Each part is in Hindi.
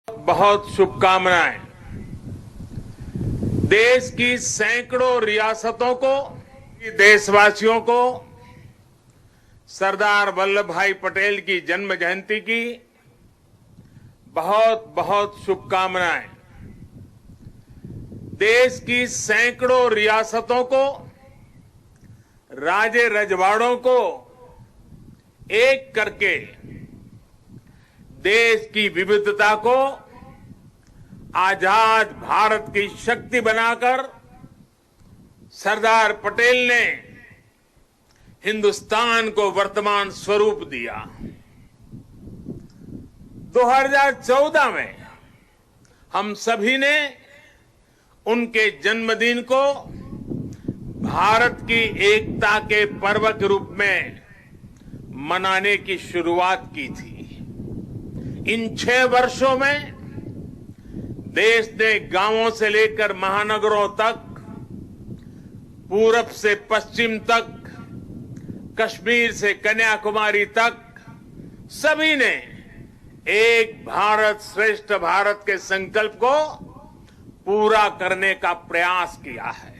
बहुत शुभकामनाएं। देश की सैकड़ों रियासतों को, देशवासियों को सरदार वल्लभ भाई पटेल की जन्म जयंती की बहुत बहुत शुभकामनाएं। देश की सैकड़ों रियासतों को, राजे रजवाड़ों को एक करके देश की विविधता को आजाद भारत की शक्ति बनाकर सरदार पटेल ने हिंदुस्तान को वर्तमान स्वरूप दिया। 2014 में हम सभी ने उनके जन्मदिन को भारत की एकता के पर्व के रूप में मनाने की शुरुआत की थी। इन 6 वर्षों में देश ने गांवों से लेकर महानगरों तक, पूरब से पश्चिम तक, कश्मीर से कन्याकुमारी तक सभी ने एक भारत श्रेष्ठ भारत के संकल्प को पूरा करने का प्रयास किया है।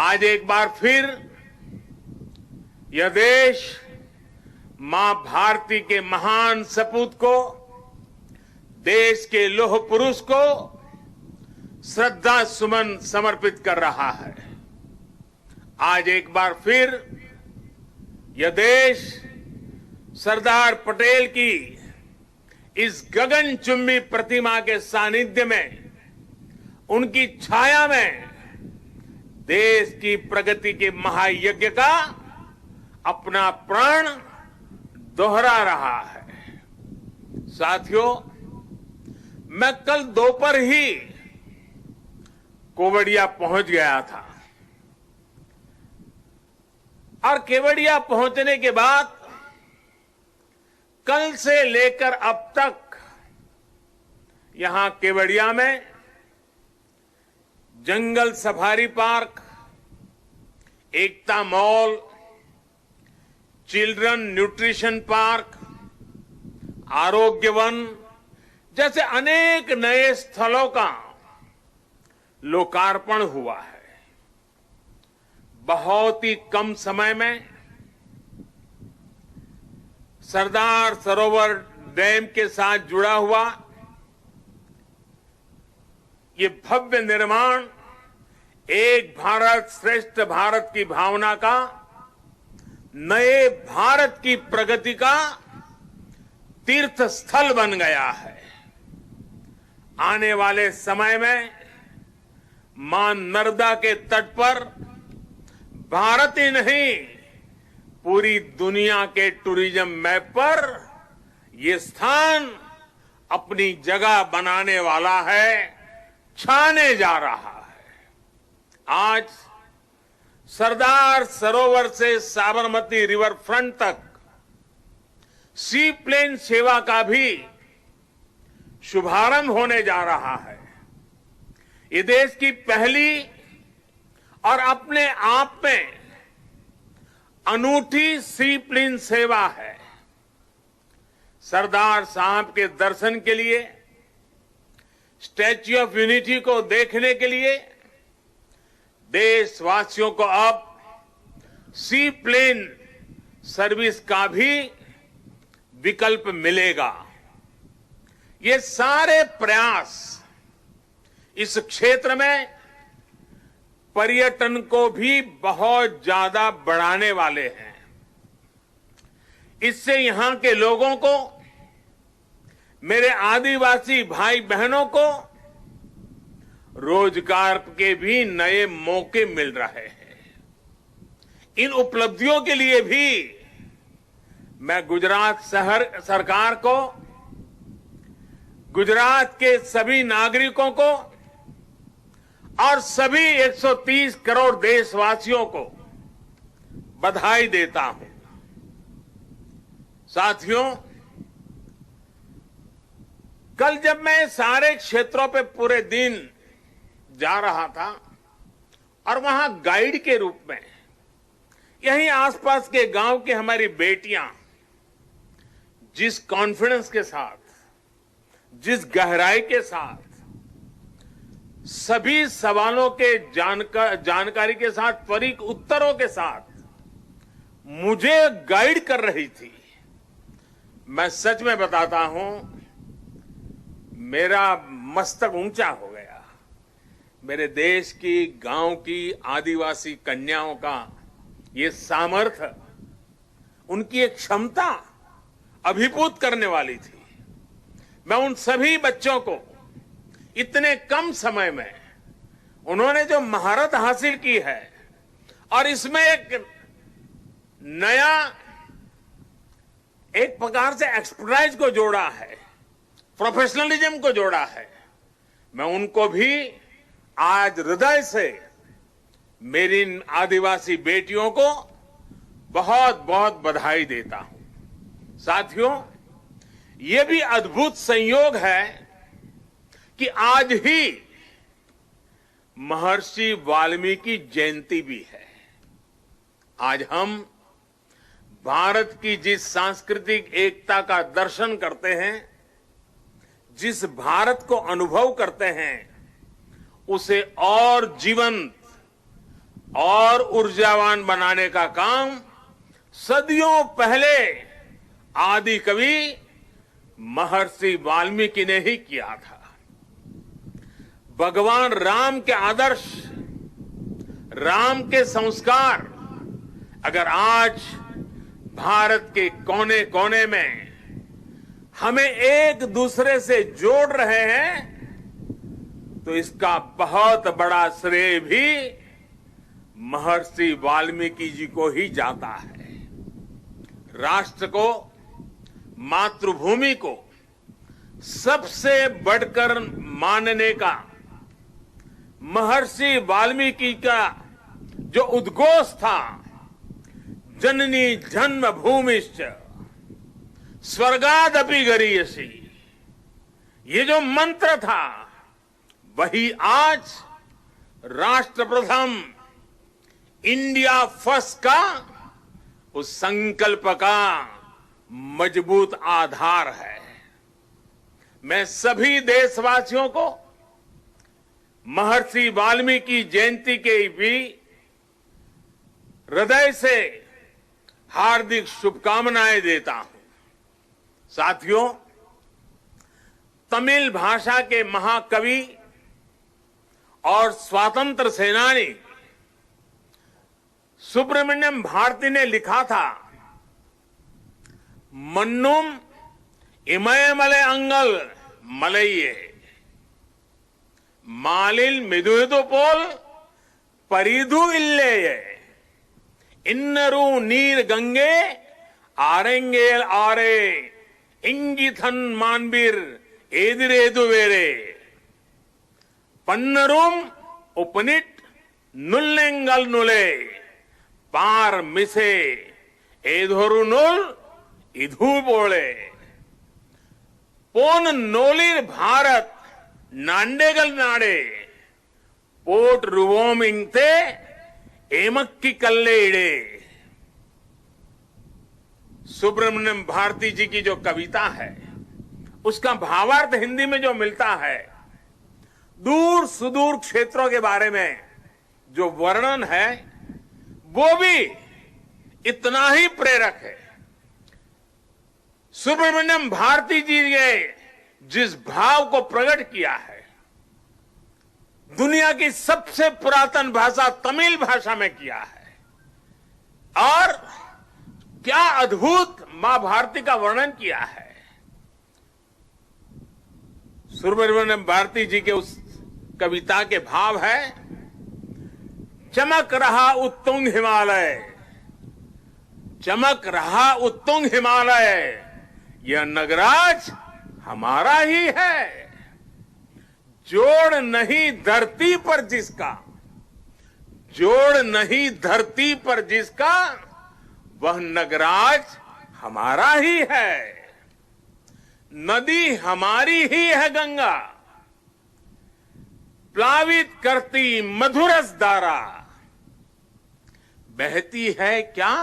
आज एक बार फिर यह देश मां भारती के महान सपूत को, देश के लौह पुरुष को श्रद्धा सुमन समर्पित कर रहा है। आज एक बार फिर यह देश सरदार पटेल की इस गगनचुंबी प्रतिमा के सानिध्य में, उनकी छाया में देश की प्रगति के महायज्ञ का अपना प्राण दोहरा रहा है। साथियों, मैं कल दोपहर ही केवड़िया पहुंच गया था और केवड़िया पहुंचने के बाद कल से लेकर अब तक यहां केवड़िया में जंगल सफारी पार्क, एकता मॉल, चिल्ड्रन न्यूट्रिशन पार्क, आरोग्य वन जैसे अनेक नए स्थलों का लोकार्पण हुआ है। बहुत ही कम समय में सरदार सरोवर डैम के साथ जुड़ा हुआ ये भव्य निर्माण एक भारत श्रेष्ठ भारत की भावना का, नए भारत की प्रगति का तीर्थ स्थल बन गया है। आने वाले समय में मां नर्मदा के तट पर भारत ही नहीं, पूरी दुनिया के टूरिज्म मैप पर ये स्थान अपनी जगह बनाने वाला है, छाने जा रहा है। आज सरदार सरोवर से साबरमती रिवर फ्रंट तक सी प्लेन सेवा का भी शुभारंभ होने जा रहा है। ये देश की पहली और अपने आप में अनूठी सी प्लेन सेवा है। सरदार साहब के दर्शन के लिए, स्टैच्यू ऑफ यूनिटी को देखने के लिए देशवासियों को अब सी प्लेन सर्विस का भी विकल्प मिलेगा। ये सारे प्रयास इस क्षेत्र में पर्यटन को भी बहुत ज्यादा बढ़ाने वाले हैं। इससे यहां के लोगों को, मेरे आदिवासी भाई बहनों को रोजगार के भी नए मौके मिल रहे हैं। इन उपलब्धियों के लिए भी मैं गुजरात सरकार को, गुजरात के सभी नागरिकों को और सभी 130 करोड़ देशवासियों को बधाई देता हूं। साथियों, कल जब मैं सारे क्षेत्रों पे पूरे दिन जा रहा था और वहां गाइड के रूप में यहीं आसपास के गांव की हमारी बेटियां जिस कॉन्फिडेंस के साथ, जिस गहराई के साथ सभी सवालों के जानकारी के साथ त्वरित उत्तरों के साथ मुझे गाइड कर रही थी, मैं सच में बताता हूं, मेरा मस्तक ऊंचा हो गया। मेरे देश की, गांव की आदिवासी कन्याओं का ये सामर्थ्य, उनकी एक क्षमता अभिभूत करने वाली थी। मैं उन सभी बच्चों को इतने कम समय में उन्होंने जो महारत हासिल की है और इसमें एक नया, एक प्रकार से एक्सपर्टाइज को जोड़ा है, प्रोफेशनलिज्म को जोड़ा है, मैं उनको भी आज हृदय से मेरी इन आदिवासी बेटियों को बहुत बहुत बधाई देता हूं। साथियों, ये भी अद्भुत संयोग है कि आज ही महर्षि वाल्मीकि जयंती भी है। आज हम भारत की जिस सांस्कृतिक एकता का दर्शन करते हैं, जिस भारत को अनुभव करते हैं, उसे और जीवंत और ऊर्जावान बनाने का काम सदियों पहले आदि कवि महर्षि वाल्मीकि ने ही किया था। भगवान राम के आदर्श, राम के संस्कार अगर आज भारत के कोने कोने में हमें एक दूसरे से जोड़ रहे हैं, तो इसका बहुत बड़ा श्रेय भी महर्षि वाल्मीकि जी को ही जाता है। राष्ट्र को, मातृभूमि को सबसे बढ़कर मानने का महर्षि वाल्मीकि का जो उद्घोष था, जननी जन्म भूमिश्च स्वर्गादपि गरीयसी, ये जो मंत्र था, वही आज राष्ट्र प्रथम, इंडिया फर्स्ट का उस संकल्प का मजबूत आधार है। मैं सभी देशवासियों को महर्षि वाल्मीकि जयंती के भी हृदय से हार्दिक शुभकामनाएं देता हूं। साथियों, तमिल भाषा के महाकवि और स्वतंत्र सेनानी सुब्रमण्यम भारती ने लिखा था, मन्नुम इमयमले अंगल मलइये मालिल मिदुहिदु पोल परिधु इल्लेये इन्नरू नीर गंगे आरेंगेल आरे इंगिथन मानबीर एदिरेदु वेरे पन्नरूम उपनिट नुल्लेंगल नुले पार मिसे एधोरु नुल इधु बोले पोन नोलिर भारत नांडेगल नाडे पोट रुवोम इंगते एमक्की कल्ले इड़े। सुब्रमण्यम भारती जी की जो कविता है, उसका भावार्थ हिंदी में जो मिलता है, दूर सुदूर क्षेत्रों के बारे में जो वर्णन है, वो भी इतना ही प्रेरक है। सुब्रमण्यम भारती जी ने जिस भाव को प्रकट किया है, दुनिया की सबसे पुरातन भाषा तमिल भाषा में किया है, और क्या अद्भुत मां भारती का वर्णन किया है। सुब्रमण्यम भारती जी के उस कविता के भाव है, चमक रहा उत्तुंग हिमालय, चमक रहा उत्तुंग हिमालय, यह नगराज हमारा ही है। जोड़ नहीं धरती पर जिसका, जोड़ नहीं धरती पर जिसका, वह नगराज हमारा ही है। नदी हमारी ही है गंगा, प्लावित करती मधुरस धारा, बहती है क्या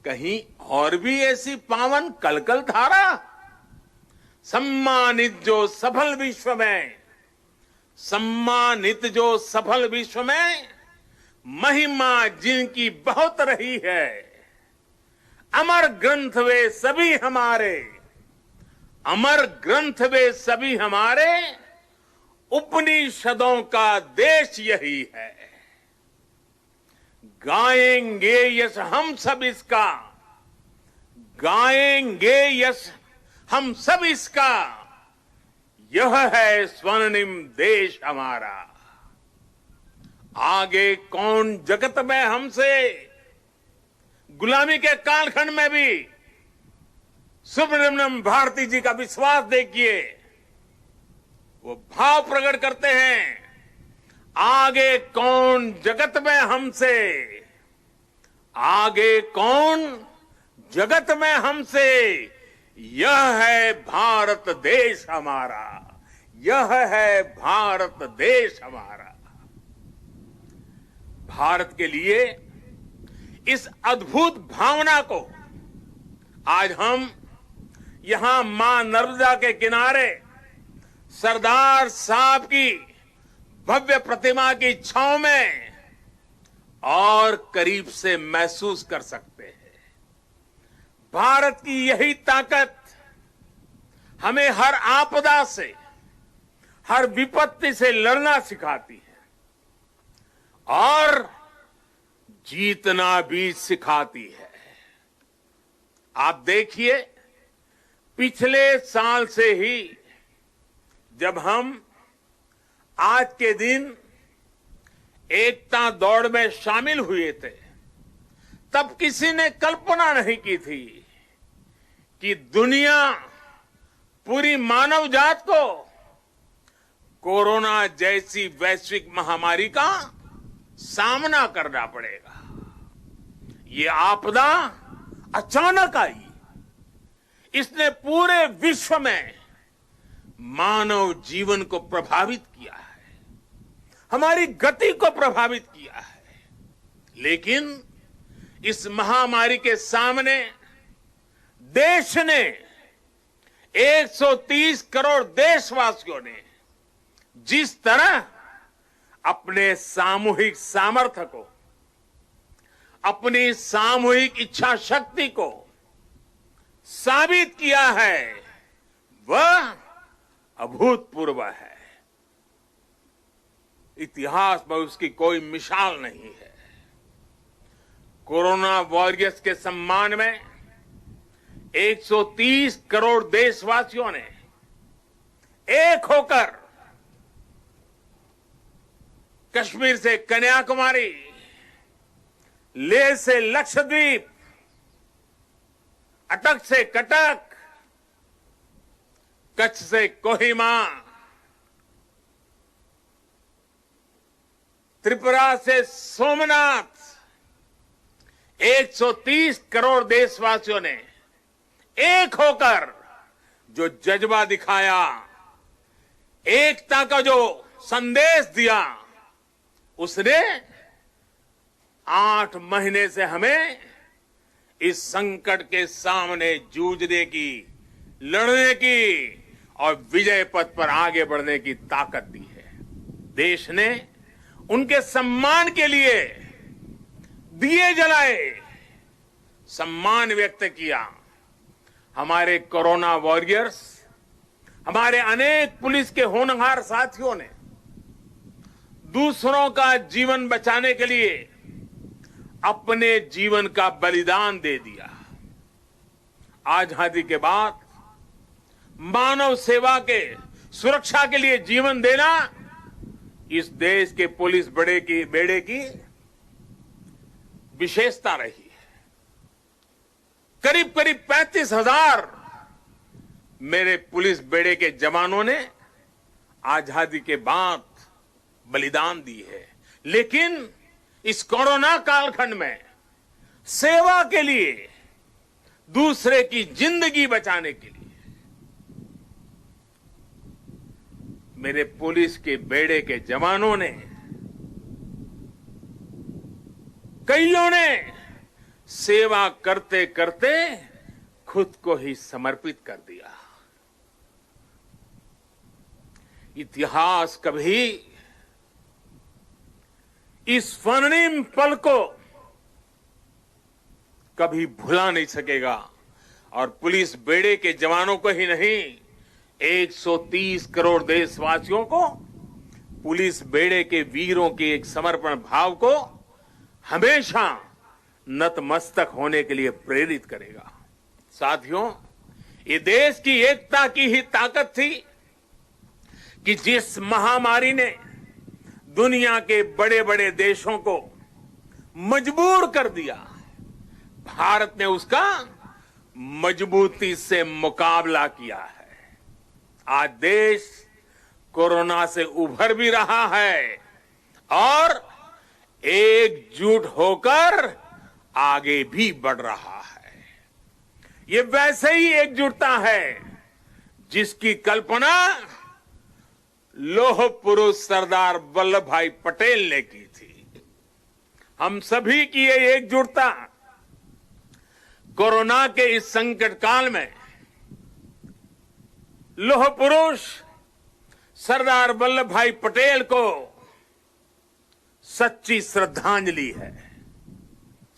कहीं और भी ऐसी पावन कलकल धारा। सम्मानित जो सफल विश्व में, सम्मानित जो सफल विश्व में महिमा जिनकी बहुत रही है, अमर ग्रंथ वे सभी हमारे, अमर ग्रंथ वे सभी हमारे, उपनिषदों का देश यही है। गाएंगे यश हम सब इसका, गाएंगे यश हम सब इसका, यह है स्वर्णिम देश हमारा। आगे कौन जगत में हमसे, गुलामी के कालखंड में भी सुब्रमण्यम भारती जी का विश्वास देखिए, वो भाव प्रकट करते हैं, आगे कौन जगत में हमसे, आगे कौन जगत में हमसे, यह है भारत देश हमारा, यह है भारत देश हमारा। भारत के लिए इस अद्भुत भावना को आज हम यहां मां नर्मदा के किनारे सरदार साहब की भव्य प्रतिमा की छांव में और करीब से महसूस कर सकते हैं। भारत की यही ताकत हमें हर आपदा से, हर विपत्ति से लड़ना सिखाती है और जीतना भी सिखाती है। आप देखिए, पिछले साल से ही जब हम आज के दिन एकता दौड़ में शामिल हुए थे, तब किसी ने कल्पना नहीं की थी कि दुनिया, पूरी मानव जात को कोरोना जैसी वैश्विक महामारी का सामना करना पड़ेगा। ये आपदा अचानक आई, इसने पूरे विश्व में मानव जीवन को प्रभावित किया है, हमारी गति को प्रभावित किया है। लेकिन इस महामारी के सामने देश ने, 130 करोड़ देशवासियों ने जिस तरह अपने सामूहिक सामर्थ्य को, अपनी सामूहिक इच्छा शक्ति को साबित किया है, वह अभूतपूर्व है। इतिहास में उसकी कोई मिसाल नहीं है। कोरोना वॉरियर्स के सम्मान में 130 करोड़ देशवासियों ने एक होकर कश्मीर से कन्याकुमारी, लेह से लक्षद्वीप, अटक से कटक, कच्छ से कोहिमा, त्रिपुरा से सोमनाथ, 130 करोड़ देशवासियों ने एक होकर जो जज्बा दिखाया, एकता का जो संदेश दिया, उसने 8 महीने से हमें इस संकट के सामने जूझने की, लड़ने की और विजय पथ पर आगे बढ़ने की ताकत दी है। देश ने उनके सम्मान के लिए दिए जलाए, सम्मान व्यक्त किया। हमारे कोरोना वॉरियर्स, हमारे अनेक पुलिस के होनहार साथियों ने दूसरों का जीवन बचाने के लिए अपने जीवन का बलिदान दे दिया। आजादी के बाद मानव सेवा के, सुरक्षा के लिए जीवन देना इस देश के पुलिस बेड़े की विशेषता रही है। करीब करीब 35,000 मेरे पुलिस बेड़े के जवानों ने आजादी के बाद बलिदान दी है। लेकिन इस कोरोना कालखंड में सेवा के लिए, दूसरे की जिंदगी बचाने के लिए मेरे पुलिस के बेड़े के जवानों ने, कईयों ने सेवा करते करते खुद को ही समर्पित कर दिया। इतिहास कभी इस स्वर्णिम पल को कभी भुला नहीं सकेगा और पुलिस बेड़े के जवानों को ही नहीं 130 करोड़ देशवासियों को पुलिस बेड़े के वीरों के एक समर्पण भाव को हमेशा नतमस्तक होने के लिए प्रेरित करेगा। साथियों, ये देश की एकता की ही ताकत थी कि जिस महामारी ने दुनिया के बड़े बड़े देशों को मजबूर कर दिया, भारत ने उसका मजबूती से मुकाबला किया है। आज देश कोरोना से उभर भी रहा है और एकजुट होकर आगे भी बढ़ रहा है। ये वैसे ही एकजुटता है जिसकी कल्पना लौह पुरुष सरदार वल्लभ भाई पटेल ने की थी। हम सभी की ये एकजुटता कोरोना के इस संकट काल में लौह पुरुष सरदार वल्लभ भाई पटेल को सच्ची श्रद्धांजलि है।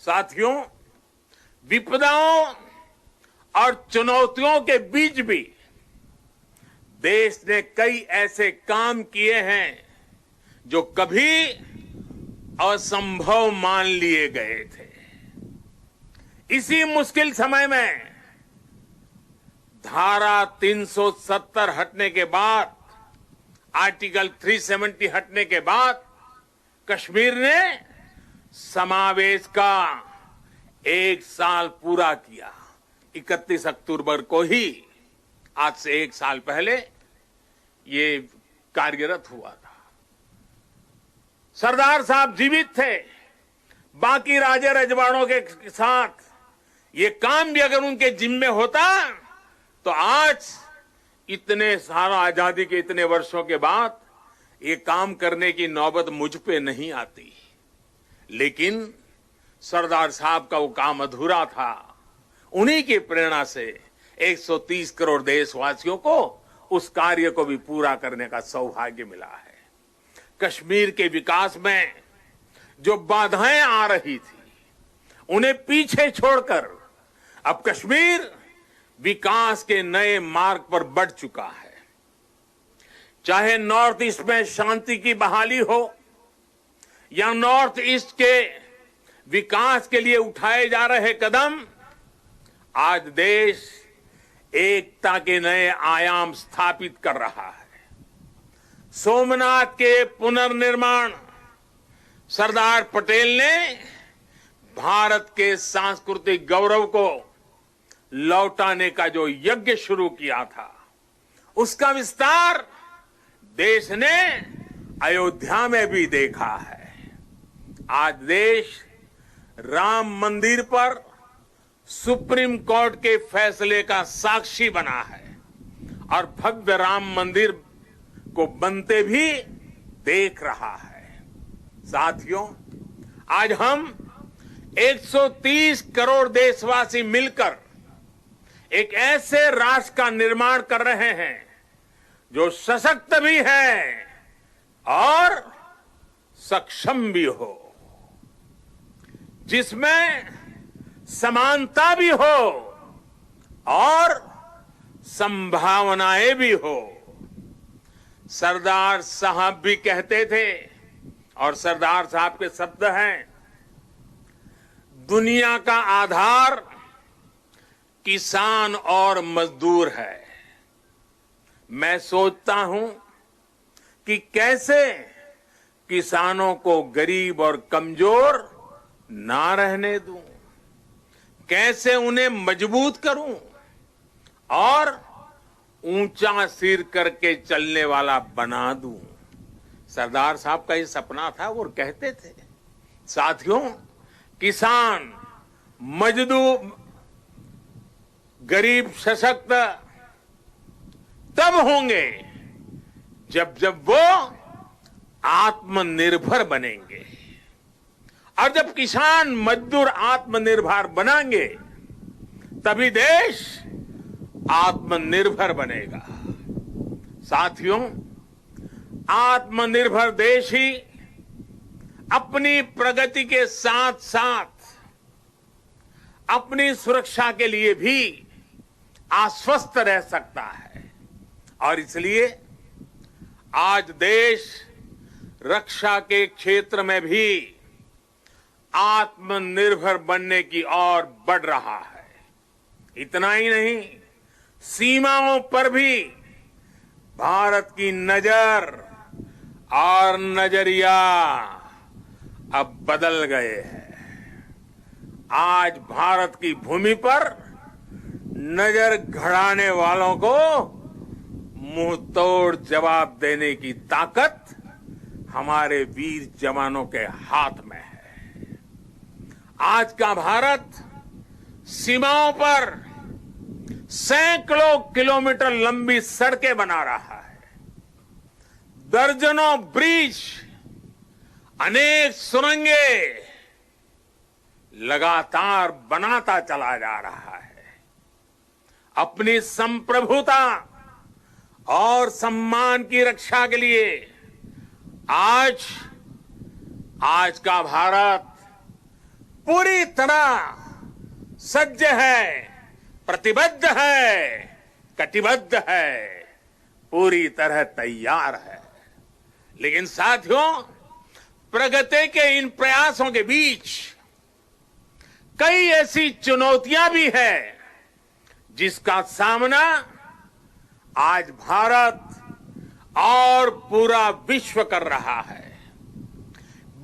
साथियों, विपदाओं और चुनौतियों के बीच भी देश ने कई ऐसे काम किए हैं जो कभी असंभव मान लिए गए थे। इसी मुश्किल समय में धारा 370 हटने के बाद, आर्टिकल 370 हटने के बाद कश्मीर ने समावेश का 1 साल पूरा किया। 31 अक्टूबर को ही, आज से 1 साल पहले ये कार्यरत हुआ था। सरदार साहब जीवित थे। बाकी राजे रजवाड़ों के साथ ये काम भी अगर उनके जिम्मे होता तो आज इतने सारा आजादी के इतने वर्षों के बाद ये काम करने की नौबत मुझ पे नहीं आती। लेकिन सरदार साहब का वो काम अधूरा था। उन्हीं की प्रेरणा से 130 करोड़ देशवासियों को उस कार्य को भी पूरा करने का सौभाग्य मिला है। कश्मीर के विकास में जो बाधाएं आ रही थी, उन्हें पीछे छोड़कर अब कश्मीर विकास के नए मार्ग पर बढ़ चुका है। चाहे नॉर्थ ईस्ट में शांति की बहाली हो या नॉर्थ ईस्ट के विकास के लिए उठाए जा रहे कदम, आज देश एकता के नए आयाम स्थापित कर रहा है। सोमनाथ के पुनर्निर्माण सरदार पटेल ने भारत के सांस्कृतिक गौरव को लौटाने का जो यज्ञ शुरू किया था, उसका विस्तार देश ने अयोध्या में भी देखा है। आज देश राम मंदिर पर सुप्रीम कोर्ट के फैसले का साक्षी बना है और भव्य राम मंदिर को बनते भी देख रहा है। साथियों, आज हम 130 करोड़ देशवासी मिलकर एक ऐसे राष्ट्र का निर्माण कर रहे हैं जो सशक्त भी है और सक्षम भी हो, जिसमें समानता भी हो और संभावनाएं भी हो। सरदार साहब भी कहते थे, और सरदार साहब के शब्द हैं, दुनिया का आधार किसान और मजदूर है। मैं सोचता हूं कि कैसे किसानों को गरीब और कमजोर ना रहने दूं, कैसे उन्हें मजबूत करूं और ऊंचा सिर करके चलने वाला बना दूं। सरदार साहब का ये सपना था, वो कहते थे। साथियों, किसान, मजदूर, गरीब सशक्त तब होंगे जब वो आत्मनिर्भर बनेंगे, और जब किसान मजदूर आत्मनिर्भर बनेंगे तभी देश आत्मनिर्भर बनेगा। साथियों, आत्मनिर्भर देश ही अपनी प्रगति के साथ साथ अपनी सुरक्षा के लिए भी आश्वस्त रह सकता है। और इसलिए आज देश रक्षा के क्षेत्र में भी आत्मनिर्भर बनने की ओर बढ़ रहा है। इतना ही नहीं, सीमाओं पर भी भारत की नजर और नजरिया अब बदल गए हैं। आज भारत की भूमि पर नजर गड़ाने वालों को मुंह तोड़ जवाब देने की ताकत हमारे वीर जवानों के हाथ में है। आज का भारत सीमाओं पर सैकड़ों किलोमीटर लंबी सड़कें बना रहा है, दर्जनों ब्रिज, अनेक सुरंगें लगातार बनाता चला जा रहा है। अपनी संप्रभुता और सम्मान की रक्षा के लिए आज का भारत पूरी तरह सज्ज है, प्रतिबद्ध है, कटिबद्ध है, पूरी तरह तैयार है। लेकिन साथियों, प्रगति के इन प्रयासों के बीच कई ऐसी चुनौतियां भी हैं जिसका सामना आज भारत और पूरा विश्व कर रहा है।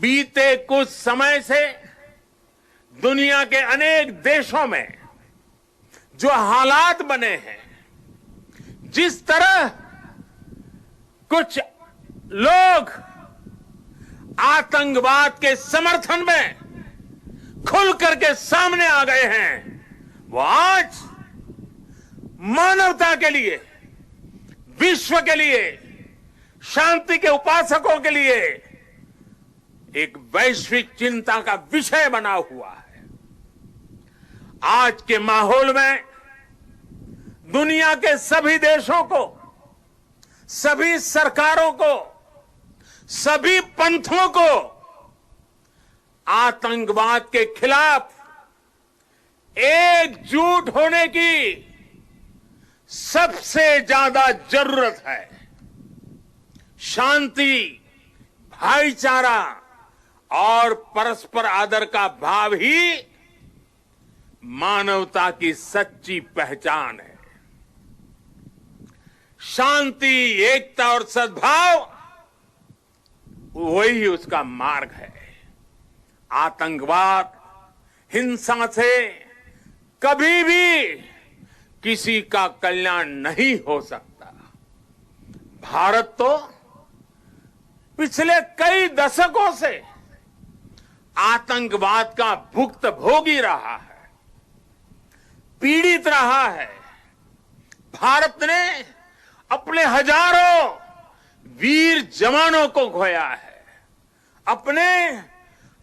बीते कुछ समय से दुनिया के अनेक देशों में जो हालात बने हैं, जिस तरह कुछ लोग आतंकवाद के समर्थन में खुल करके सामने आ गए हैं, वो आज मानवता के लिए, विश्व के लिए, शांति के उपासकों के लिए एक वैश्विक चिंता का विषय बना हुआ है। आज के माहौल में दुनिया के सभी देशों को, सभी सरकारों को, सभी पंथों को आतंकवाद के खिलाफ एकजुट होने की सबसे ज्यादा जरूरत है। शांति, भाईचारा और परस्पर आदर का भाव ही मानवता की सच्ची पहचान है। शांति, एकता और सद्भाव वही उसका मार्ग है। आतंकवाद, हिंसा से कभी भी किसी का कल्याण नहीं हो सकता। भारत तो पिछले कई दशकों से आतंकवाद का भुक्तभोगी रहा है, पीड़ित रहा है। भारत ने अपने हजारों वीर जवानों को खोया है, अपने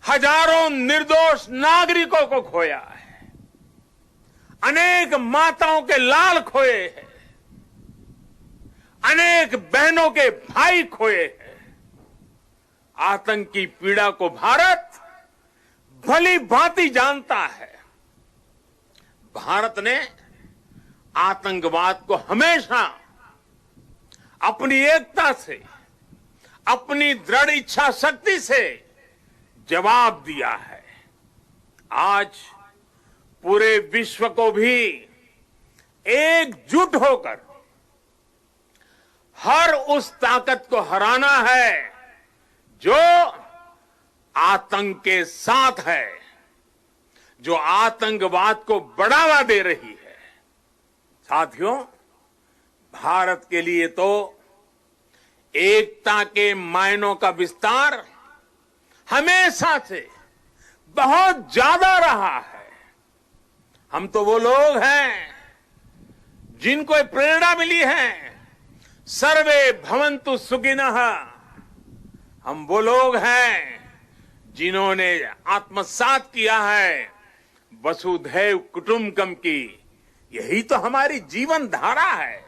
हजारों निर्दोष नागरिकों को खोया है, अनेक माताओं के लाल खोए हैं, अनेक बहनों के भाई खोए हैं। आतंक की पीड़ा को भारत भली भांति जानता है। भारत ने आतंकवाद को हमेशा अपनी एकता से, अपनी दृढ़ इच्छा शक्ति से जवाब दिया है। आज पूरे विश्व को भी एकजुट होकर हर उस ताकत को हराना है जो आतंक के साथ है, जो आतंकवाद को बढ़ावा दे रही है। साथियों, भारत के लिए तो एकता के मायनों का विस्तार हमेशा से बहुत ज्यादा रहा है। हम तो वो लोग हैं जिनको प्रेरणा मिली है, सर्वे भवन्तु सुखिनः। हम वो लोग हैं जिन्होंने आत्मसात किया है वसुधैव कुटुंबकम की। यही तो हमारी जीवन धारा है।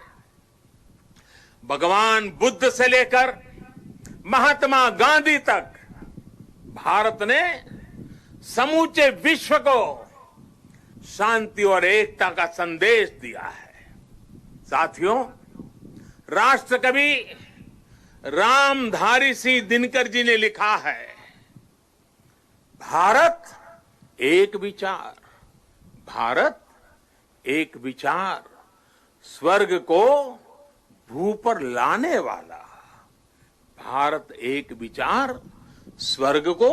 भगवान बुद्ध से लेकर महात्मा गांधी तक भारत ने समूचे विश्व को शांति और एकता का संदेश दिया है। साथियों, राष्ट्रकवि रामधारी सिंह दिनकर जी ने लिखा है, भारत एक विचार, भारत एक विचार, स्वर्ग को भू पर लाने वाला। भारत एक विचार, स्वर्ग को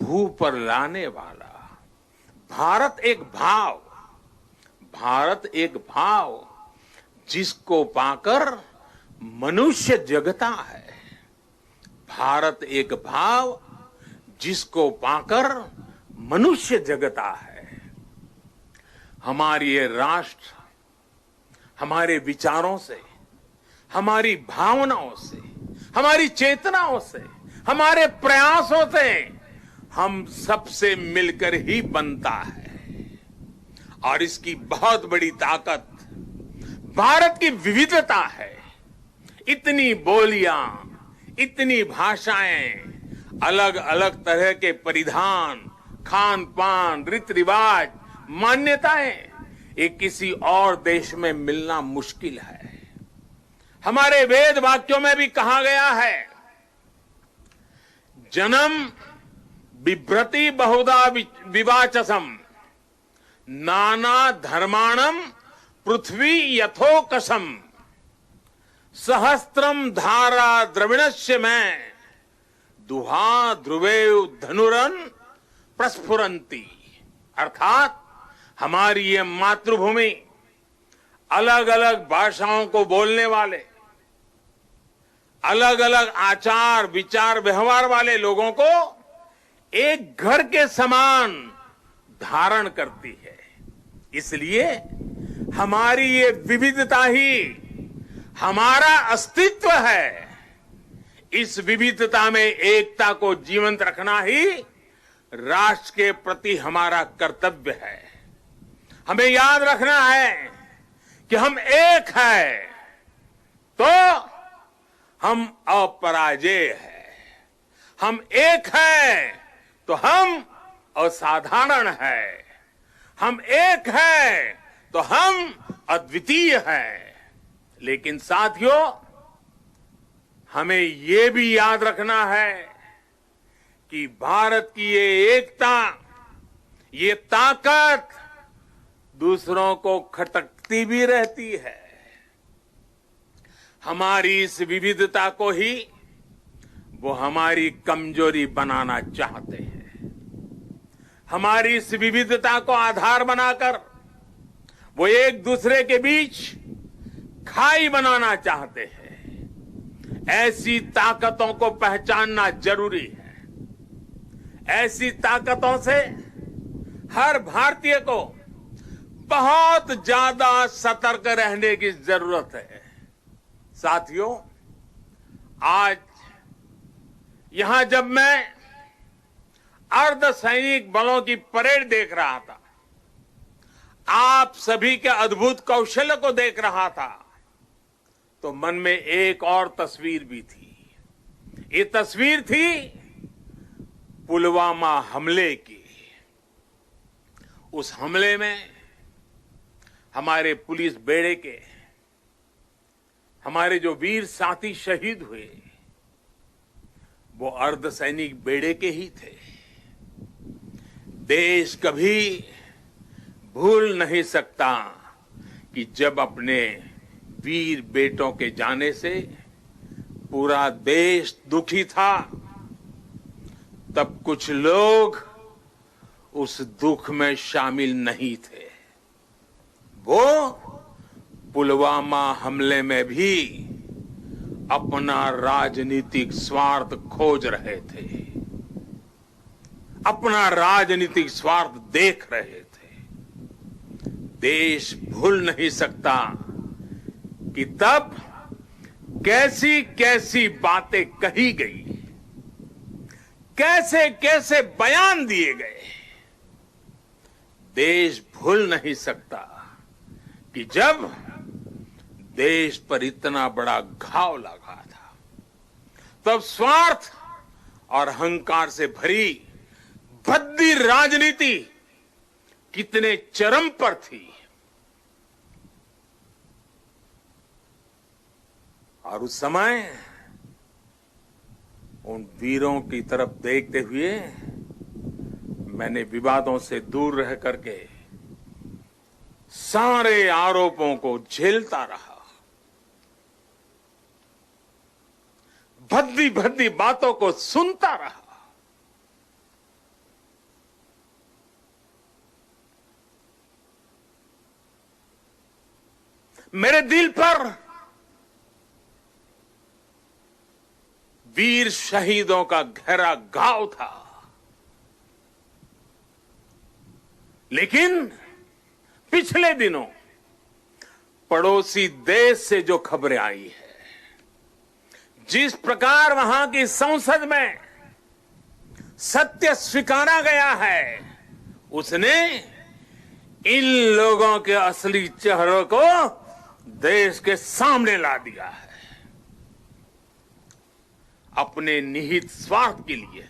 भू पर लाने वाला। भारत एक भाव, भारत एक भाव, जिसको पाकर मनुष्य जगता है। भारत एक भाव, जिसको पाकर मनुष्य जगता है। हमारी ये राष्ट्र हमारे विचारों से, हमारी भावनाओं से, हमारी चेतनाओं से, हमारे प्रयासों से हम सबसे मिलकर ही बनता है। और इसकी बहुत बड़ी ताकत भारत की विविधता है। इतनी बोलियां, इतनी भाषाएं, अलग अलग तरह के परिधान, खान पान, रीति रिवाज, मान्यताएं, ये किसी और देश में मिलना मुश्किल है। हमारे वेद वाक्यों में भी कहा गया है, जन्म बिभ्रति बहुधा विवाचसम, नाना धर्माणम पृथ्वी यथोकसम, सहस्त्रम धारा द्रविणस्य में, दुहा ध्रुवे धनुरन प्रस्फुरंती। अर्थात हमारी ये मातृभूमि अलग अलग भाषाओं को बोलने वाले, अलग अलग आचार विचार व्यवहार वाले लोगों को एक घर के समान धारण करती है। इसलिए हमारी ये विविधता ही हमारा अस्तित्व है। इस विविधता में एकता को जीवंत रखना ही राष्ट्र के प्रति हमारा कर्तव्य है। हमें याद रखना है कि हम एक हैं तो हम अपराजेय हैं। हम एक हैं तो हम असाधारण हैं। हम एक हैं तो हम अद्वितीय हैं। लेकिन साथियों, हमें ये भी याद रखना है कि भारत की ये एकता, ये ताकत दूसरों को खटकती भी रहती है। हमारी इस विविधता को ही वो हमारी कमजोरी बनाना चाहते हैं। हमारी इस विविधता को आधार बनाकर वो एक दूसरे के बीच खाई बनाना चाहते हैं। ऐसी ताकतों को पहचानना जरूरी है। ऐसी ताकतों से हर भारतीय को बहुत ज्यादा सतर्क रहने की जरूरत है। साथियों, आज यहां जब मैं अर्धसैनिक बलों की परेड देख रहा था, आप सभी के अद्भुत कौशल्य को देख रहा था, तो मन में एक और तस्वीर भी थी। ये तस्वीर थी पुलवामा हमले की। उस हमले में हमारे पुलिस बेड़े के हमारे जो वीर साथी शहीद हुए, वो अर्धसैनिक बेड़े के ही थे। देश कभी भूल नहीं सकता कि जब अपने वीर बेटों के जाने से पूरा देश दुखी था, तब कुछ लोग उस दुख में शामिल नहीं थे। वो पुलवामा हमले में भी अपना राजनीतिक स्वार्थ खोज रहे थे, अपना राजनीतिक स्वार्थ देख रहे थे। देश भूल नहीं सकता कि तब कैसी कैसी बातें कही गई, कैसे कैसे बयान दिए गए। देश भूल नहीं सकता कि जब देश पर इतना बड़ा घाव लगा था, तब स्वार्थ और अहंकार से भरी भद्दी राजनीति कितने चरम पर थी। और उस समय उन वीरों की तरफ देखते हुए मैंने विवादों से दूर रह करके सारे आरोपों को झेलता रहा, भद्दी भद्दी बातों को सुनता रहा। मेरे दिल पर वीर शहीदों का गहरा घाव था, लेकिन पिछले दिनों पड़ोसी देश से जो खबरें आई है, जिस प्रकार वहां की संसद में सत्य स्वीकारा गया है, उसने इन लोगों के असली चेहरों को देश के सामने ला दिया है। अपने निहित स्वार्थ के लिए,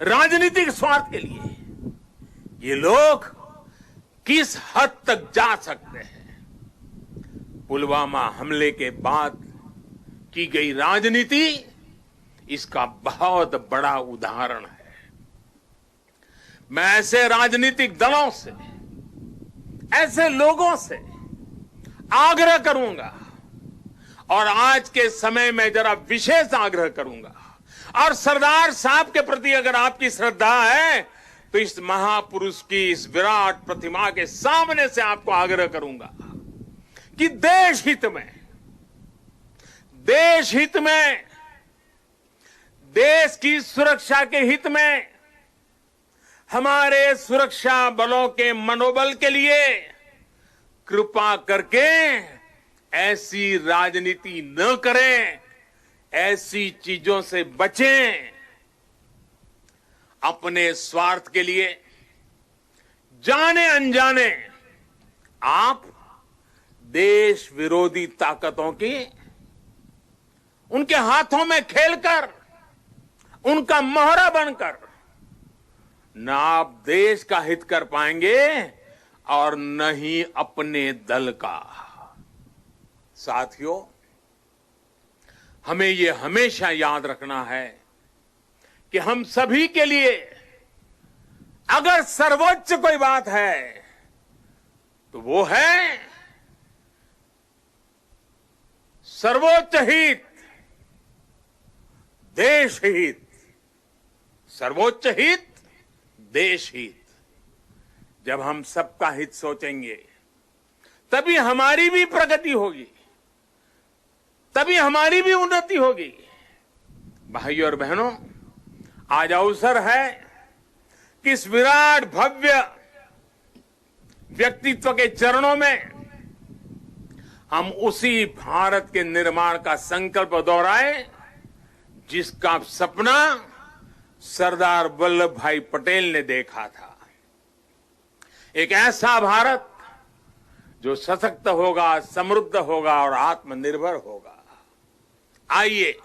राजनीतिक स्वार्थ के लिए ये लोग किस हद तक जा सकते हैं। पुलवामा हमले के बाद की गई राजनीति इसका बहुत बड़ा उदाहरण है। मैं ऐसे राजनीतिक दलों से, ऐसे लोगों से आग्रह करूंगा, और आज के समय में जरा विशेष आग्रह करूंगा, और सरदार साहब के प्रति अगर आपकी श्रद्धा है तो इस महापुरुष की इस विराट प्रतिमा के सामने से आपको आग्रह करूंगा कि देश हित में, देश की सुरक्षा के हित में, हमारे सुरक्षा बलों के मनोबल के लिए कृपा करके ऐसी राजनीति न करें, ऐसी चीजों से बचें। अपने स्वार्थ के लिए जाने अनजाने आप देश विरोधी ताकतों की उनके हाथों में खेलकर, उनका मोहरा बनकर न आप देश का हित कर पाएंगे और न ही अपने दल का। साथियों, हमें ये हमेशा याद रखना है कि हम सभी के लिए अगर सर्वोच्च कोई बात है तो वो है सर्वोच्च हित, देश हित। सर्वोच्च हित, देश हित। जब हम सबका हित सोचेंगे तभी हमारी भी प्रगति होगी, तभी हमारी भी उन्नति होगी। भाइयों और बहनों, आज अवसर है कि इस विराट भव्य व्यक्तित्व के चरणों में हम उसी भारत के निर्माण का संकल्प दोहराएं जिसका सपना सरदार वल्लभ भाई पटेल ने देखा था। एक ऐसा भारत जो सशक्त होगा, समृद्ध होगा और आत्मनिर्भर होगा। आइए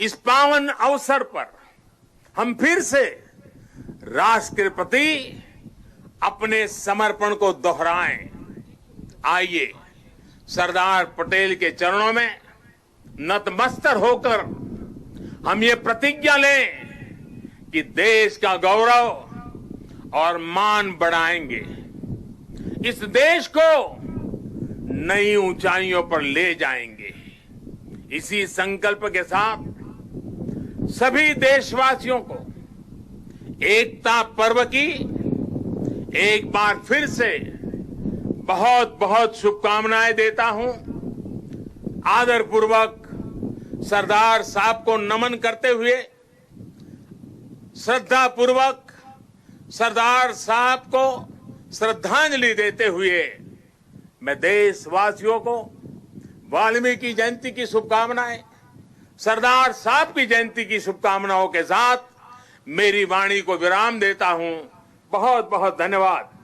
इस पावन अवसर पर हम फिर से राष्ट्र के प्रति अपने समर्पण को दोहराएं। आइए सरदार पटेल के चरणों में नतमस्तक होकर हम ये प्रतिज्ञा लें कि देश का गौरव और मान बढ़ाएंगे, इस देश को नई ऊंचाइयों पर ले जाएंगे। इसी संकल्प के साथ सभी देशवासियों को एकता पर्व की एक बार फिर से बहुत बहुत शुभकामनाएं देता हूं। आदरपूर्वक सरदार साहब को नमन करते हुए, श्रद्धापूर्वक सरदार साहब को श्रद्धांजलि देते हुए मैं देशवासियों को वाल्मीकि जयंती की शुभकामनाएं, सरदार साहब की जयंती की शुभकामनाओं के साथ मेरी वाणी को विराम देता हूं। बहुत बहुत धन्यवाद।